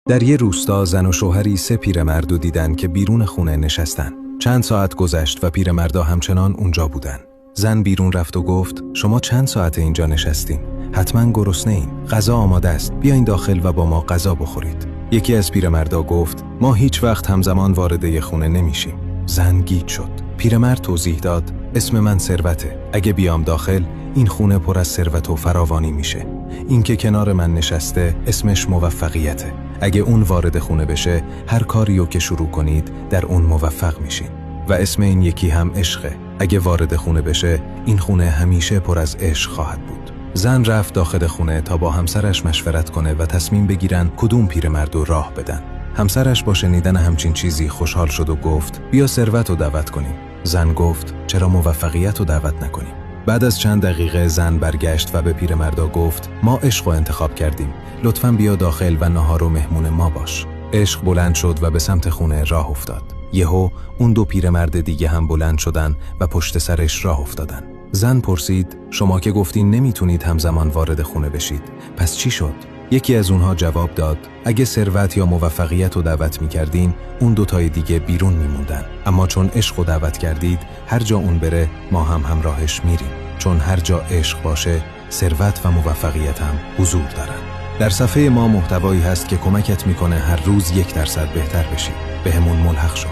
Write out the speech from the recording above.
در یه روستا زن و شوهری 3 پیرمرد رو دیدن که بیرون خونه نشستن. چند ساعت گذشت و پیرمردا همچنان اونجا بودن. زن بیرون رفت و گفت شما چند ساعت اینجا نشستین؟ حتما گرسنه‌این. غذا آماده است. بیاین داخل و با ما غذا بخورید. یکی از پیرمردا گفت ما هیچ وقت همزمان وارد یه خونه نمیشیم. زن گیج شد. پیرمرد توضیح داد اسم من ثروته. اگه بیام داخل این خونه پر از ثروت و فراوانی میشه. این که کنار من نشسته اسمش موفقیته. اگه اون وارد خونه بشه هر کاریو که شروع کنید در اون موفق میشین. و اسم این یکی هم عشقه. اگه وارد خونه بشه این خونه همیشه پر از عشق خواهد بود. زن رفت داخل خونه تا با همسرش مشورت کنه و تصمیم بگیرن کدوم پیرمرد رو راه بدن. همسرش با شنیدن همچین چیزی خوشحال شد و گفت بیا ثروت رو دعوت کنیم. زن گفت چرا موفقیت رو دعوت نکنیم؟ بعد از چند دقیقه زن برگشت و به پیرمردا گفت ما عشق رو انتخاب کردیم. لطفاً بیا داخل و ناهار و مهمون ما باش. عشق بلند شد و به سمت خونه راه افتاد. یهو اون 2 پیرمرد دیگه هم بلند شدن و پشت سرش راه افتادن. زن پرسید شما که گفتین نمیتونید همزمان وارد خونه بشید، پس چی شد؟ یکی از اونها جواب داد اگه ثروت یا موفقیت رو دعوت میکردین اون 2 تای دیگه بیرون میموندن. اما چون عشق رو دعوت کردید هر جا اون بره ما هم همراهش میریم. چون هر جا عشق باشه ثروت و موفقیت هم حضور دارن. در صفحه ما محتوایی هست که کمکت میکنه هر روز 1% بهتر بشی. بهمون ملحق شو.